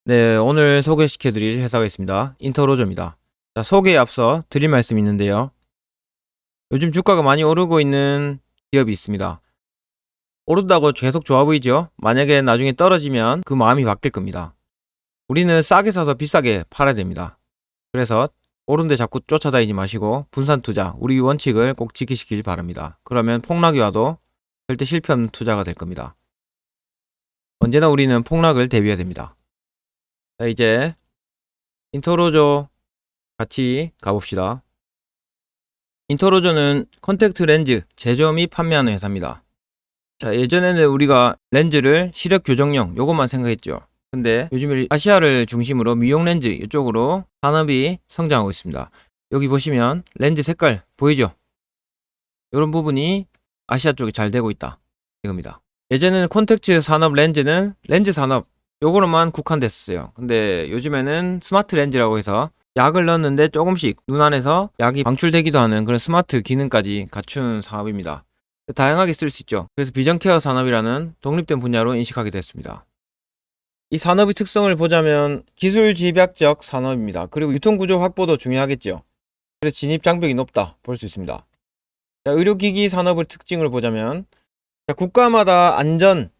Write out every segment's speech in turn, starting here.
네, 오늘 소개시켜 드릴 회사가 있습니다. 인터로저입니다. 자, 소개에 앞서 드릴 말씀이 있는데요. 요즘 주가가 많이 오르고 있는 기업이 있습니다. 오른다고 계속 좋아 보이죠? 만약에 나중에 떨어지면 그 마음이 바뀔 겁니다. 우리는 싸게 사서 비싸게 팔아야 됩니다. 그래서 오른데 자꾸 쫓아다니지 마시고 분산 투자, 우리 원칙을 꼭 지키시길 바랍니다. 그러면 폭락이 와도 절대 실패 없는 투자가 될 겁니다. 언제나 우리는 폭락을 대비해야 됩니다. 자, 이제 인터로저 같이 가봅시다. 인터로저는 컨택트 렌즈 제조 및 판매하는 회사입니다. 자, 예전에는 우리가 렌즈를 시력 교정용 요것만 생각했죠. 근데 요즘 아시아를 중심으로 미용 렌즈 이쪽으로 산업이 성장하고 있습니다. 여기 보시면 렌즈 색깔 보이죠? 이런 부분이 아시아 쪽에 잘 되고 있다 이겁니다. 예전에는 콘택트 산업 렌즈는 렌즈 산업 요거로만 국한됐었어요. 근데 요즘에는 스마트 렌즈라고 해서 약을 넣었는데 조금씩 눈 안에서 약이 방출되기도 하는 그런 스마트 기능까지 갖춘 사업입니다. 다양하게 쓸 수 있죠. 그래서 비전 케어 산업이라는 독립된 분야로 인식하게 됐습니다. 이 산업의 특성을 보자면 기술 집약적 산업입니다. 그리고 유통구조 확보도 중요하겠죠. 그래서 진입 장벽이 높다 볼 수 있습니다. 자, 의료기기 산업의 특징을 보자면 자, 국가마다 안전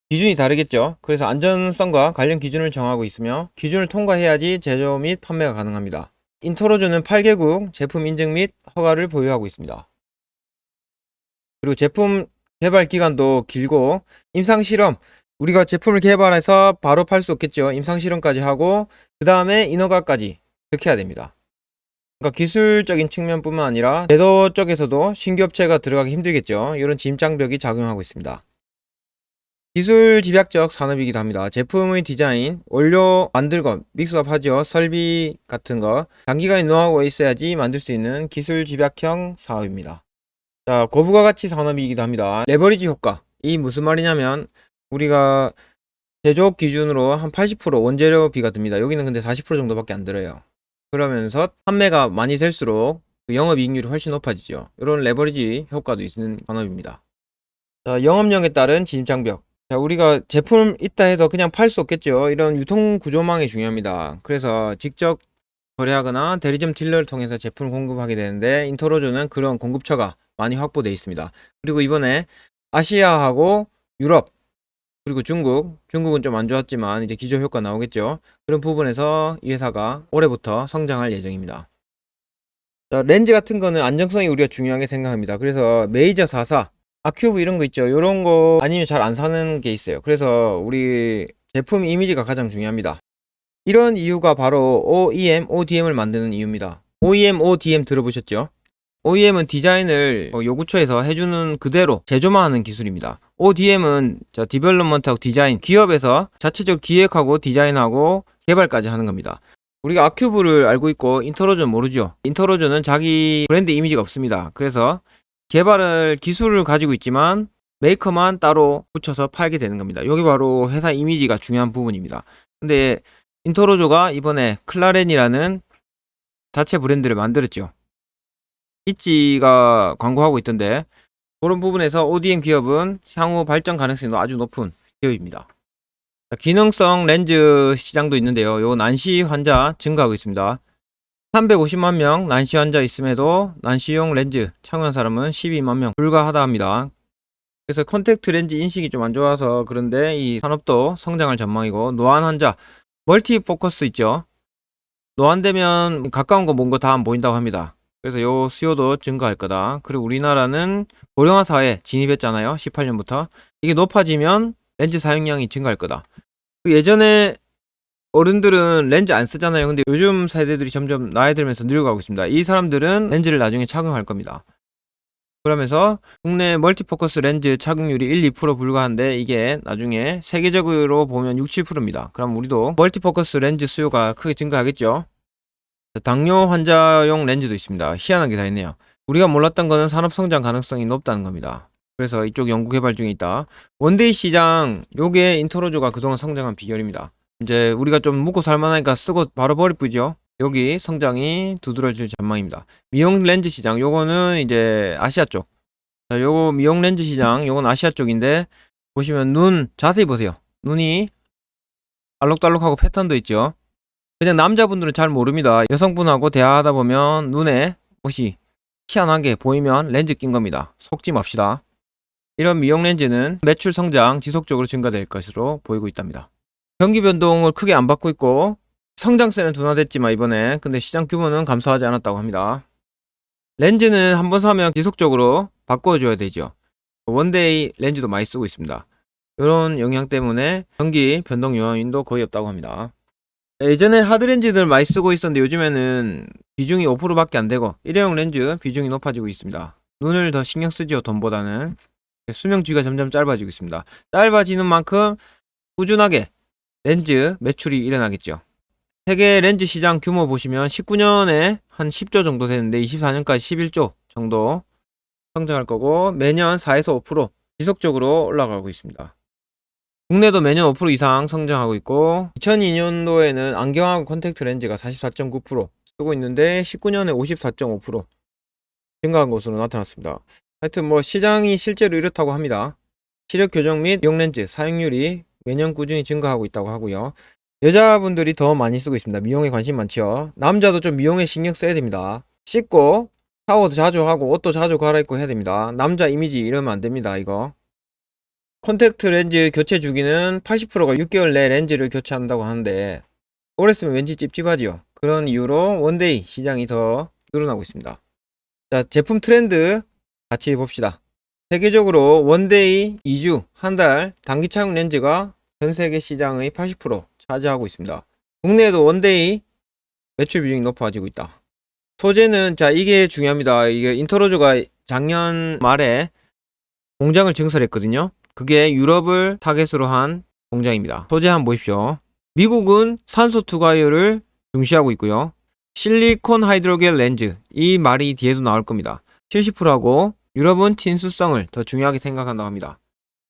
기준이 다르겠죠. 그래서 안전성과 관련 기준을 정하고 있으며 기준을 통과해야지 제조 및 판매가 가능합니다. 인터로저는 8개국 제품 인증 및 허가를 보유하고 있습니다. 그리고 제품 개발 기간도 길고 임상실험, 우리가 제품을 개발해서 바로 팔 수 없겠죠. 임상실험까지 하고 그 다음에 인허가까지 득해야 됩니다. 그러니까 기술적인 측면뿐만 아니라 제도 쪽에서도 신규 업체가 들어가기 힘들겠죠. 이런 진입장벽이 작용하고 있습니다. 기술 집약적 산업이기도 합니다. 제품의 디자인, 원료 만들고 믹스업 하죠. 설비 같은 거 장기간의 노하우가 있어야지 만들 수 있는 기술 집약형 사업입니다. 자, 고부가 가치 산업이기도 합니다. 레버리지 효과. 이 무슨 말이냐면 우리가 제조업 기준으로 한 80% 원재료비가 듭니다. 여기는 근데 40% 정도밖에 안 들어요. 그러면서 판매가 많이 될수록 그 영업이익률이 훨씬 높아지죠. 이런 레버리지 효과도 있는 산업입니다. 자, 영업력에 따른 진입장벽. 자, 우리가 제품 있다 해서 그냥 팔 수 없겠죠. 이런 유통 구조망이 중요합니다. 그래서 직접 거래하거나 대리점 딜러를 통해서 제품을 공급하게 되는데 인터로저는 그런 공급처가 많이 확보되어 있습니다. 그리고 이번에 아시아하고 유럽 그리고 중국은 좀 안 좋았지만 이제 기저 효과 나오겠죠. 그런 부분에서 이 회사가 올해부터 성장할 예정입니다. 자, 렌즈 같은 거는 안정성이 우리가 중요하게 생각합니다. 그래서 메이저 4사 아큐브 이런 거 있죠. 이런 거 아니면 잘 안 사는 게 있어요. 그래서 우리 제품 이미지가 가장 중요합니다. 이런 이유가 바로 OEM, ODM을 만드는 이유입니다. OEM, ODM 들어보셨죠? OEM은 디자인을 요구처에서 해주는 그대로 제조만 하는 기술입니다. ODM은 디벨롭먼트하고 디자인, 기업에서 자체적으로 기획하고 디자인하고 개발까지 하는 겁니다. 우리가 아큐브를 알고 있고 인터로저는 모르죠. 인터로저는 자기 브랜드 이미지가 없습니다. 그래서 개발을 기술을 가지고 있지만 메이커만 따로 붙여서 팔게 되는 겁니다. 여기 바로 회사 이미지가 중요한 부분입니다. 근데 인터로저가 이번에 클라렌이라는 자체 브랜드를 만들었죠. 있지가 광고하고 있던데 그런 부분에서 ODM 기업은 향후 발전 가능성이 아주 높은 기업입니다. 기능성 렌즈 시장도 있는데요. 요 난시 환자 증가하고 있습니다. 350만 명 난시 환자 있음에도 난시용 렌즈 착용한 사람은 12만 명 불과하다 합니다. 그래서 컨택트 렌즈 인식이 좀 안 좋아서 그런데 이 산업도 성장할 전망이고 노안 환자 멀티 포커스 있죠. 노안되면 가까운 거 먼 거 다 안 보인다고 합니다. 그래서 요 수요도 증가할 거다. 그리고 우리나라는 고령화 사회에 진입했잖아요. 18년부터. 이게 높아지면 렌즈 사용량이 증가할 거다. 예전에 어른들은 렌즈 안 쓰잖아요. 근데 요즘 세대들이 점점 나이 들면서 늙어가고 있습니다. 이 사람들은 렌즈를 나중에 착용할 겁니다. 그러면서 국내 멀티포커스 렌즈 착용률이 1-2% 불과한데 이게 나중에 세계적으로 보면 6-7%입니다. 그럼 우리도 멀티포커스 렌즈 수요가 크게 증가하겠죠. 당뇨 환자용 렌즈도 있습니다. 희한한 게 다 있네요. 우리가 몰랐던 거는 산업 성장 가능성이 높다는 겁니다. 그래서 이쪽 연구 개발 중에 있다. 원데이 시장 요게 인터로저가 그동안 성장한 비결입니다. 이제 우리가 좀 묵고 살만하니까 쓰고 바로 버릴 뿐이죠. 여기 성장이 두드러질 전망입니다. 미용 렌즈 시장 요거는 이제 아시아 쪽. 자, 요거 미용 렌즈 시장 요건 아시아 쪽인데 보시면 눈 자세히 보세요. 눈이 알록달록하고 패턴도 있죠. 그냥 남자분들은 잘 모릅니다. 여성분하고 대화하다 보면 눈에 옷이 희한하게 보이면 렌즈 낀 겁니다. 속지 맙시다. 이런 미용 렌즈는 매출 성장 지속적으로 증가될 것으로 보이고 있답니다. 경기 변동을 크게 안 받고 있고 성장세는 둔화됐지만 이번에 근데 시장 규모는 감소하지 않았다고 합니다. 렌즈는 한번 사면 지속적으로 바꿔줘야 되죠. 원데이 렌즈도 많이 쓰고 있습니다. 이런 영향 때문에 경기 변동 요인도 거의 없다고 합니다. 예전에 하드 렌즈들 많이 쓰고 있었는데 요즘에는 비중이 5%밖에 안 되고 일회용 렌즈 비중이 높아지고 있습니다. 눈을 더 신경 쓰죠. 돈보다는. 수명 주기가 점점 짧아지고 있습니다. 짧아지는 만큼 꾸준하게 렌즈 매출이 일어나겠죠. 세계 렌즈 시장 규모 보시면 19년에 한 10조 정도 되는데 24년까지 11조 정도 성장할 거고 매년 4에서 5% 지속적으로 올라가고 있습니다. 국내도 매년 5% 이상 성장하고 있고 2002년도에는 안경하고 컨택트 렌즈가 44.9% 쓰고 있는데 19년에 54.5% 증가한 것으로 나타났습니다. 하여튼 뭐 시장이 실제로 이렇다고 합니다. 시력 교정 및 미용 렌즈 사용률이 매년 꾸준히 증가하고 있다고 하고요. 여자분들이 더 많이 쓰고 있습니다. 미용에 관심 많죠. 남자도 좀 미용에 신경 써야 됩니다. 씻고 샤워도 자주 하고 옷도 자주 갈아입고 해야 됩니다. 남자 이미지 이러면 안 됩니다. 이거 콘택트 렌즈 교체 주기는 80%가 6개월 내 렌즈를 교체한다고 하는데 오래 쓰면 왠지 찝찝하지요. 그런 이유로 원데이 시장이 더 늘어나고 있습니다. 자, 제품 트렌드 같이 봅시다. 세계적으로 원데이 2주, 한 달 단기 착용 렌즈가 전 세계 시장의 80% 차지하고 있습니다. 국내에도 원데이 매출 비중이 높아지고 있다. 소재는 자 이게 중요합니다. 이게 인터로저가 작년 말에 공장을 증설했거든요. 그게 유럽을 타겟으로 한 공장입니다. 소재 한번 보십시오. 미국은 산소 투과율을 중시하고 있고요. 실리콘 하이드로겔 렌즈 이 말이 뒤에도 나올 겁니다. 70%하고 유럽은 친수성을 더 중요하게 생각한다고 합니다.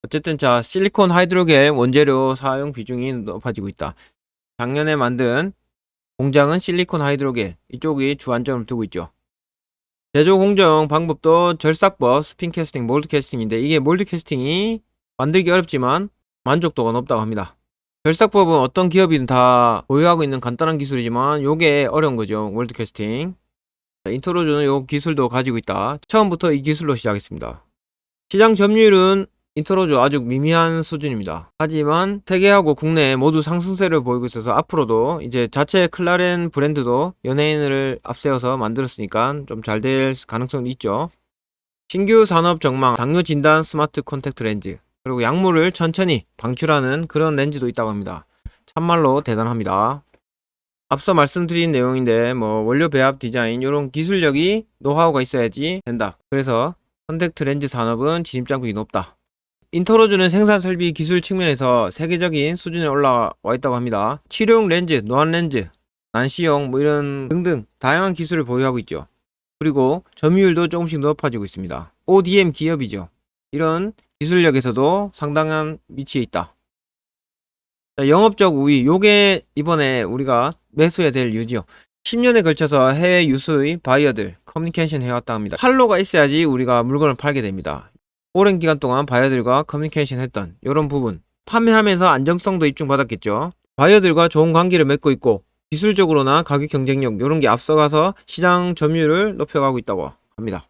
어쨌든 자 실리콘 하이드로겔 원재료 사용 비중이 높아지고 있다. 작년에 만든 공장은 실리콘 하이드로겔 이쪽이 주안점을 두고 있죠. 제조 공정 방법도 절삭법, 스핀 캐스팅, 몰드 캐스팅인데 이게 몰드 캐스팅이 만들기 어렵지만 만족도가 높다고 합니다. 절삭법은 어떤 기업이든 다 보유하고 있는 간단한 기술이지만 요게 어려운 거죠. 몰드 캐스팅. 인트로저는 요 기술도 가지고 있다. 처음부터 이 기술로 시작했습니다. 시장 점유율은 인트로저 아주 미미한 수준입니다. 하지만 세계하고 국내 모두 상승세를 보이고 있어서 앞으로도 이제 자체 클라렌 브랜드도 연예인을 앞세워서 만들었으니까 좀 잘 될 가능성이 있죠. 신규 산업 전망, 당뇨 진단 스마트 콘택트 렌즈, 그리고 약물을 천천히 방출하는 그런 렌즈도 있다고 합니다. 참말로 대단합니다. 앞서 말씀드린 내용인데 뭐 원료 배합 디자인 이런 기술력이 노하우가 있어야지 된다. 그래서 콘택트 렌즈 산업은 진입장벽이 높다. 인터로즈는 생산 설비 기술 측면에서 세계적인 수준에 올라와 있다고 합니다. 치료용 렌즈, 노안 렌즈, 난시용 뭐 이런 등등 다양한 기술을 보유하고 있죠. 그리고 점유율도 조금씩 높아지고 있습니다. ODM 기업이죠. 이런 기술력에서도 상당한 위치에 있다. 자, 영업적 우위, 요게 이번에 우리가 매수해야 될 이유죠. 10년에 걸쳐서 해외 유수의 바이어들 커뮤니케이션 해왔다 합니다. 팔로가 있어야지 우리가 물건을 팔게 됩니다. 오랜 기간 동안 바이어들과 커뮤니케이션 했던 이런 부분 판매하면서 안정성도 입증받았겠죠. 바이어들과 좋은 관계를 맺고 있고 기술적으로나 가격 경쟁력 이런 게 앞서가서 시장 점유율을 높여가고 있다고 합니다.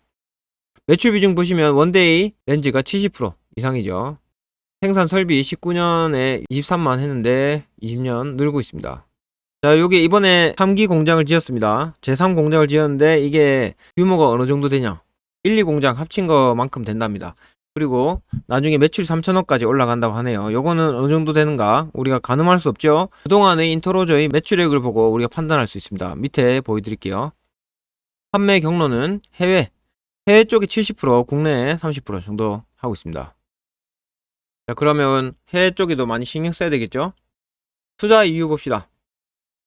매출 비중 보시면 원데이 렌즈가 70% 이상이죠. 생산 설비 19년에 23만 했는데 20년 늘고 있습니다. 자, 요게 이번에 3기 공장을 지었습니다. 제3 공장을 지었는데 이게 규모가 어느 정도 되냐? 1, 2 공장 합친 것만큼 된답니다. 그리고 나중에 매출 3천억까지 올라간다고 하네요. 요거는 어느 정도 되는가? 우리가 가늠할 수 없죠. 그동안의 인터로저의 매출액을 보고 우리가 판단할 수 있습니다. 밑에 보여드릴게요. 판매 경로는 해외 쪽에 70%, 국내에 30% 정도 하고 있습니다. 자, 그러면 해외 쪽에도 많이 신경 써야 되겠죠? 투자 이유 봅시다.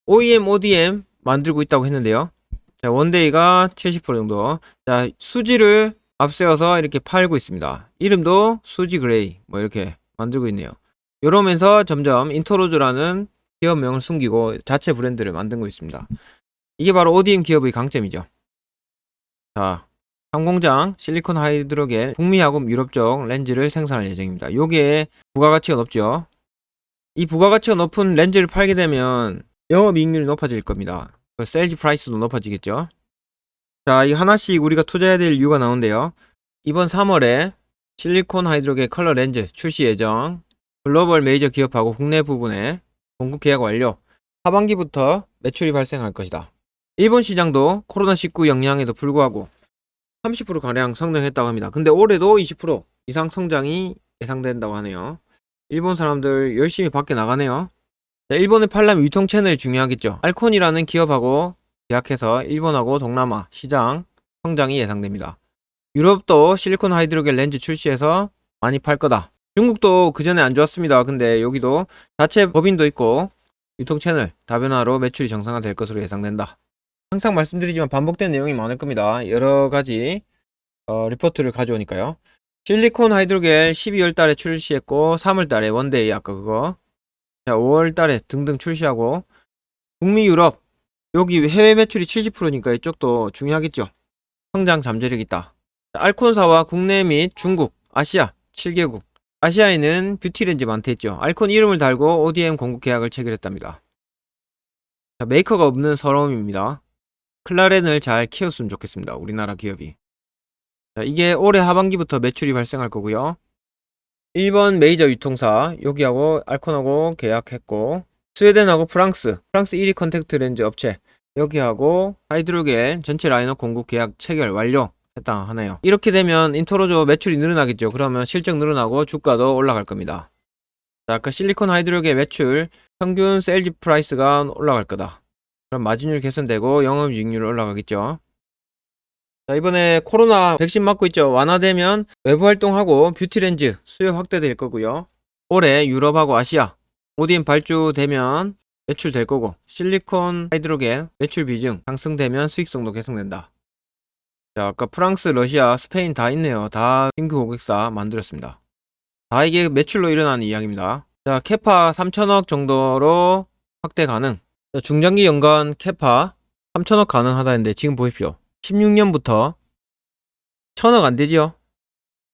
OEM, ODM 만들고 있다고 했는데요. 자, 원데이가 70% 정도. 자, 수지를 앞세워서 이렇게 팔고 있습니다. 이름도 수지 그레이 뭐 이렇게 만들고 있네요. 이러면서 점점 인터로즈라는 기업명을 숨기고 자체 브랜드를 만들고 있습니다. 이게 바로 ODM 기업의 강점이죠. 자, 3공장 실리콘 하이드로겔 북미하고 유럽 쪽 렌즈를 생산할 예정입니다. 요게 부가가치가 높죠. 이 부가가치가 높은 렌즈를 팔게 되면 영업이익률이 높아질 겁니다. 세일즈 프라이스도 높아지겠죠. 자, 이 하나씩 우리가 투자해야 될 이유가 나오는데요. 이번 3월에 실리콘 하이드로겔 컬러 렌즈 출시 예정, 글로벌 메이저 기업하고 국내 부분에 공급 계약 완료, 하반기부터 매출이 발생할 것이다. 일본 시장도 코로나19 영향에도 불구하고 30%가량 성장했다고 합니다. 근데 올해도 20% 이상 성장이 예상된다고 하네요. 일본 사람들 열심히 밖에 나가네요. 자, 일본에 팔려면 유통 채널이 중요하겠죠. 알콘이라는 기업하고 계약해서 일본하고 동남아 시장 성장이 예상됩니다. 유럽도 실리콘 하이드로겔 렌즈 출시해서 많이 팔 거다. 중국도 그전에 안 좋았습니다. 근데 여기도 자체 법인도 있고 유통 채널 다변화로 매출이 정상화될 것으로 예상된다. 항상 말씀드리지만 반복된 내용이 많을 겁니다. 여러 가지 리포트를 가져오니까요. 실리콘 하이드로겔 12월 달에 출시했고 3월 달에 원데이 아까 그거, 자 5월 달에 등등 출시하고, 북미 유럽 여기 해외 매출이 70%니까 이쪽도 중요하겠죠. 성장 잠재력이 있다. 알콘사와 국내 및 중국, 아시아 7개국. 아시아에는 뷰티렌즈 많대있죠. 알콘 이름을 달고 ODM 공급 계약을 체결했답니다. 자, 메이커가 없는 서러움입니다. 클라렌을 잘 키웠으면 좋겠습니다. 우리나라 기업이. 자, 이게 올해 하반기부터 매출이 발생할 거고요. 일본 메이저 유통사 여기하고 알콘하고 계약했고, 스웨덴하고 프랑스 1위 컨택트 렌즈 업체 여기하고 하이드로겔 전체 라인업 공급 계약 체결 완료 했다 하네요. 이렇게 되면 인터로조 매출이 늘어나겠죠. 그러면 실적 늘어나고 주가도 올라갈 겁니다. 자, 아까 실리콘 하이드로겔 매출 평균 세일즈 프라이스가 올라갈 거다. 그럼 마진율 개선되고 영업이익률 올라가겠죠. 자, 이번에 코로나 백신 맞고 있죠. 완화되면 외부 활동하고 뷰티렌즈 수요 확대될 거고요. 올해 유럽하고 아시아 ODM 발주되면 매출 될 거고, 실리콘 하이드로겔 매출 비중 상승되면 수익성도 개선된다. 자, 아까 프랑스, 러시아, 스페인 다 있네요. 다 신규 고객사 만들었습니다. 다 이게 매출로 일어나는 이야기입니다. 자, 캐파 3천억 정도로 확대 가능. 자, 중장기 연간 캐파 3천억 가능하다는데 지금 보십시오. 16년부터 1,000억 안 되지요?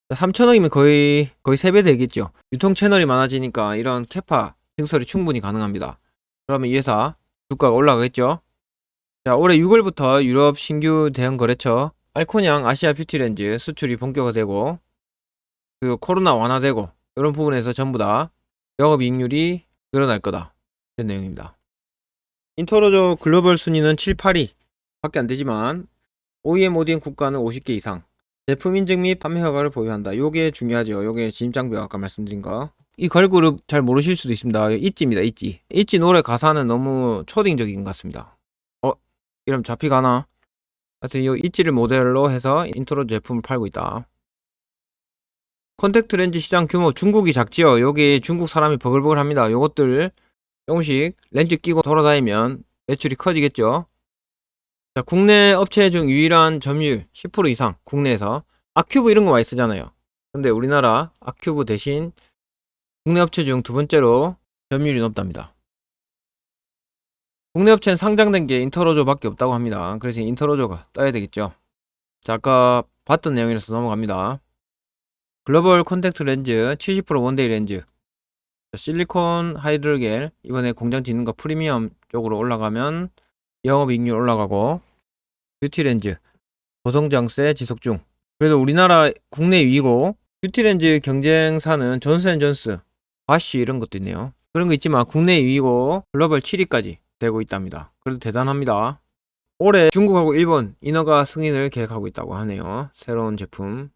3천억이면 거의 3배 되겠죠. 유통 채널이 많아지니까 이런 캐파 증설이 충분히 가능합니다. 그러면 이 회사 주가가 올라가겠죠. 자, 올해 6월부터 유럽 신규 대형 거래처 알코냥 아시아 뷰티렌즈 수출이 본격화되고, 그리고 코로나 완화되고 이런 부분에서 전부 다 영업이익률이 늘어날 거다. 이런 내용입니다. 인터로조 글로벌 순위는 7, 8위 밖에 안 되지만 OEM, ODM 국가는 50개 이상, 제품 인증 및 판매 허가를 보유한다. 요게 중요하죠. 요게 진입장벽 아까 말씀드린 거. 이 걸그룹 잘 모르실 수도 있습니다. 있지입니다. 있지 노래 가사는 너무 초딩적인 것 같습니다. 이러면 잡히가나? 하여튼 이 있지를 모델로 해서 인트로 제품을 팔고 있다. 컨택트 렌즈 시장 규모 중국이 작지요. 여기 중국 사람이 버글버글 합니다. 요것들 조금씩 렌즈 끼고 돌아다니면 매출이 커지겠죠. 자, 국내 업체 중 유일한 점유율 10% 이상 국내에서. 아큐브 이런 거 많이 쓰잖아요. 근데 우리나라 아큐브 대신 국내 업체 중 두 번째로 점유율이 높답니다. 국내 업체는 상장된 게 인터로조 밖에 없다고 합니다. 그래서 인터로조가 떠야 되겠죠. 자, 아까 봤던 내용이라서 넘어갑니다. 글로벌 콘택트 렌즈 70% 원데이 렌즈, 실리콘 하이드로겔 이번에 공장 짓는 거 프리미엄 쪽으로 올라가면 영업이익률 올라가고, 뷰티 렌즈 고성장세 지속 중. 그래도 우리나라 국내 2위고 뷰티 렌즈 경쟁사는 존슨앤존스, 바쉬 이런 것도 있네요. 그런 거 있지만 국내 2위고 글로벌 7위까지 되고 있답니다. 그래도 대단합니다. 올해 중국하고 일본 인허가 승인을 계획하고 있다고 하네요. 새로운 제품.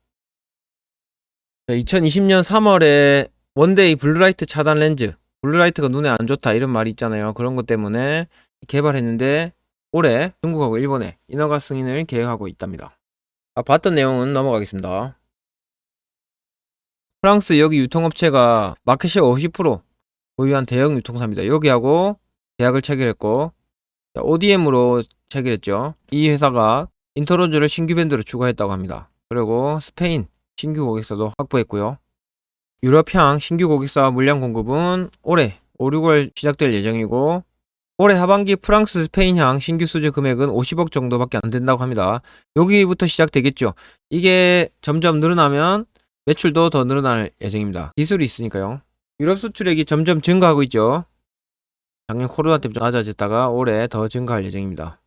2020년 3월에 원데이 블루라이트 차단 렌즈, 블루라이트가 눈에 안 좋다 이런 말이 있잖아요. 그런 것 때문에 개발했는데 올해 중국하고 일본에 인허가 승인을 계획하고 있답니다. 봤던 내용은 넘어가겠습니다. 프랑스 여기 유통업체가 마켓쉐어 50% 보유한 대형 유통사입니다. 여기하고 계약을 체결했고, ODM으로 체결했죠. 이 회사가 인터로즈를 신규 밴드로 추가했다고 합니다. 그리고 스페인 신규 고객사도 확보했고요. 유럽향 신규 고객사 물량 공급은 올해 5, 6월 시작될 예정이고, 올해 하반기 프랑스, 스페인향 신규 수주 금액은 50억 정도밖에 안 된다고 합니다. 여기부터 시작되겠죠. 이게 점점 늘어나면 매출도 더 늘어날 예정입니다. 기술이 있으니까요. 유럽 수출액이 점점 증가하고 있죠. 작년 코로나 때문에 좀 낮아졌다가 올해 더 증가할 예정입니다.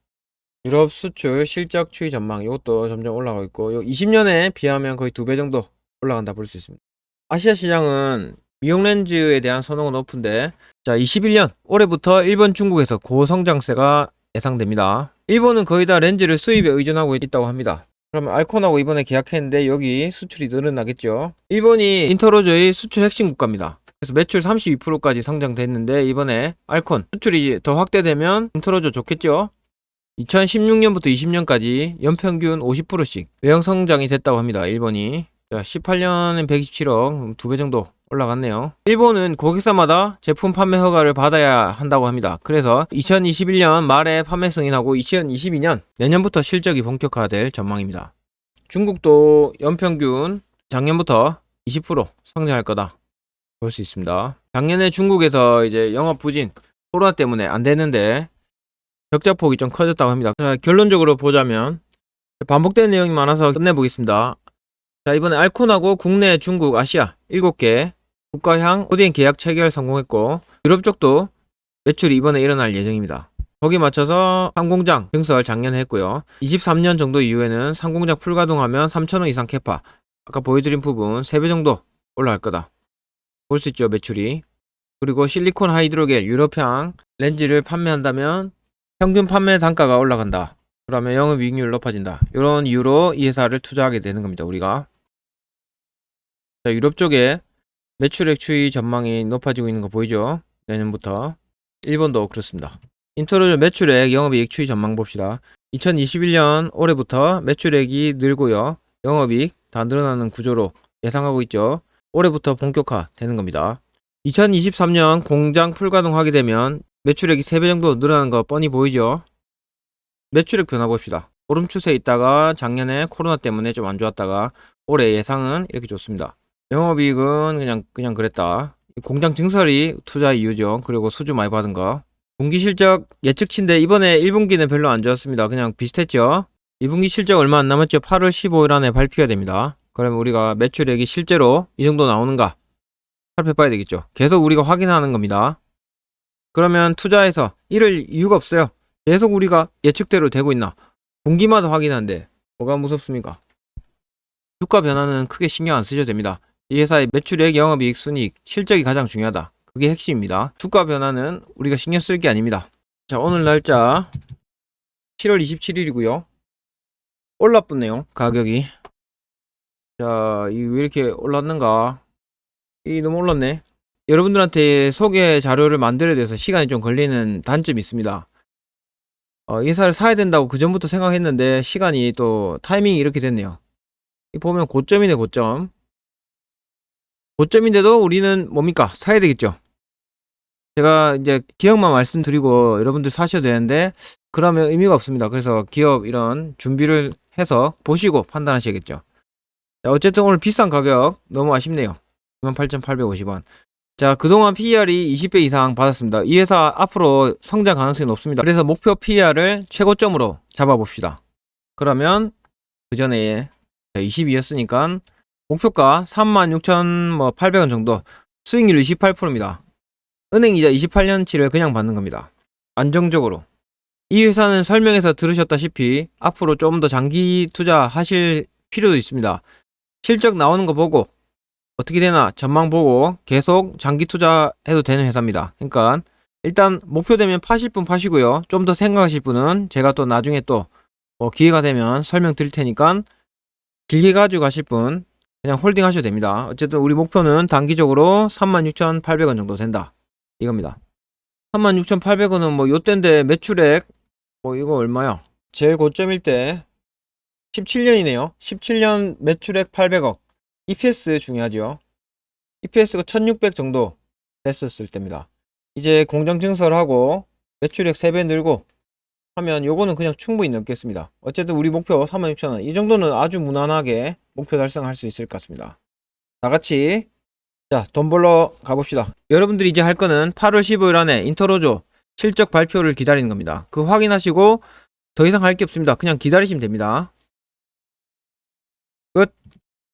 유럽 수출 실적 추이 전망 이것도 점점 올라가고 있고 20년에 비하면 거의 2배 정도 올라간다 볼 수 있습니다. 아시아 시장은 미용 렌즈에 대한 선호가 높은데 자 21년 올해부터 일본 중국에서 고성장세가 예상됩니다. 일본은 거의 다 렌즈를 수입에 의존하고 있다고 합니다. 그러면 알콘하고 이번에 계약했는데 여기 수출이 늘어나겠죠. 일본이 인터로저의 수출 핵심 국가입니다. 그래서 매출 32%까지 성장됐는데 이번에 알콘 수출이 더 확대되면 인터로저 좋겠죠. 2016년부터 20년까지 연평균 50%씩 외형 성장이 됐다고 합니다. 일본이. 자, 18년엔 127억, 2배 정도 올라갔네요. 일본은 고객사마다 제품 판매 허가를 받아야 한다고 합니다. 그래서 2021년 말에 판매 승인하고 2022년 내년부터 실적이 본격화될 전망입니다. 중국도 연평균 작년부터 20% 성장할 거다 볼 수 있습니다. 작년에 중국에서 이제 영업 부진 코로나 때문에 안 되는데 적자폭이 좀 커졌다고 합니다. 자, 결론적으로 보자면 반복되는 내용이 많아서 끝내보겠습니다. 자, 이번에 알콘하고 국내, 중국, 아시아 7개 국가향 ODM 계약 체결 성공했고 유럽 쪽도 매출이 이번에 일어날 예정입니다. 거기 맞춰서 상공장 증설 작년에 했고요. 23년 정도 이후에는 상공장 풀가동하면 3,000원 이상 캐파 아까 보여드린 부분 3배 정도 올라갈 거다 볼 수 있죠. 매출이. 그리고 실리콘 하이드로겔 유럽향 렌즈를 판매한다면 평균 판매 단가가 올라간다. 그러면 영업이익률 높아진다. 이런 이유로 이 회사를 투자하게 되는 겁니다. 우리가. 자, 유럽 쪽에 매출액 추이 전망이 높아지고 있는 거 보이죠? 내년부터. 일본도 그렇습니다. 인터로저 매출액 영업이익 추이 전망 봅시다. 2021년 올해부터 매출액이 늘고요. 영업이익 다 늘어나는 구조로 예상하고 있죠. 올해부터 본격화 되는 겁니다. 2023년 공장 풀가동하게 되면 매출액이 3배 정도 늘어나는 거 뻔히 보이죠? 매출액 변화 봅시다. 오름 추세에 있다가 작년에 코로나 때문에 좀 안 좋았다가 올해 예상은 이렇게 좋습니다. 영업이익은 그냥 그랬다. 공장 증설이 투자 이유죠. 그리고 수주 많이 받은 거. 분기 실적 예측치인데 이번에 1분기는 별로 안 좋았습니다. 그냥 비슷했죠. 2분기 실적 얼마 안 남았죠. 8월 15일 안에 발표가 됩니다. 그러면 우리가 매출액이 실제로 이 정도 나오는가 살펴봐야 되겠죠. 계속 우리가 확인하는 겁니다. 그러면 투자해서 이럴 이유가 없어요. 계속 우리가 예측대로 되고 있나 분기마다 확인하는데 뭐가 무섭습니까? 주가 변화는 크게 신경 안 쓰셔도 됩니다. 이 회사의 매출액, 영업이익, 순이익, 실적이 가장 중요하다. 그게 핵심입니다. 주가 변화는 우리가 신경 쓸 게 아닙니다. 자, 오늘 날짜 7월 27일이고요. 올라붙네요. 가격이. 자, 이 왜 이렇게 올랐는가? 이 너무 올랐네. 여러분들한테 소개 자료를 만들어야 돼서 시간이 좀 걸리는 단점이 있습니다. 이 회사를 사야 된다고 그 전부터 생각했는데 시간이 또 타이밍이 이렇게 됐네요. 이 보면 고점이네. 고점인데도 우리는 뭡니까? 사야 되겠죠. 제가 이제 기업만 말씀드리고 여러분들 사셔야 되는데 그러면 의미가 없습니다. 그래서 기업 이런 준비를 해서 보시고 판단하셔야겠죠. 자, 어쨌든 오늘 비싼 가격 너무 아쉽네요. 28,850원. 자, 그동안 PER이 20배 이상 받았습니다. 이 회사 앞으로 성장 가능성이 높습니다. 그래서 목표 PER을 최고점으로 잡아봅시다. 그러면 그 전에 22였으니까 목표가 36,800원 정도, 수익률 28%입니다. 은행이자 28년치를 그냥 받는 겁니다. 안정적으로. 이 회사는 설명에서 들으셨다시피 앞으로 좀 더 장기 투자하실 필요도 있습니다. 실적 나오는 거 보고 어떻게 되나 전망 보고 계속 장기 투자해도 되는 회사입니다. 그러니까 일단 목표 되면 파실 분 파시고요. 좀 더 생각하실 분은 제가 또 나중에 또 기회가 되면 설명 드릴 테니까 길게 가지고 가실 분 그냥 홀딩 하셔도 됩니다. 어쨌든 우리 목표는 단기적으로 36,800원 정도 된다. 이겁니다. 36,800원은 뭐 요때인데 매출액 이거 얼마야? 제일 고점일 때 17년이네요. 17년 매출액 800억. EPS 중요하죠. EPS가 1600 정도 됐었을 때입니다. 이제 공장 증설하고 매출액 3배 늘고 하면 요거는 그냥 충분히 넘겠습니다. 어쨌든 우리 목표 36,000원. 이 정도는 아주 무난하게 목표 달성할 수 있을 것 같습니다. 다 같이 자, 돈 벌러 가봅시다. 여러분들이 이제 할 거는 8월 15일 안에 인터로조 실적 발표를 기다리는 겁니다. 그 확인하시고 더 이상 할 게 없습니다. 그냥 기다리시면 됩니다.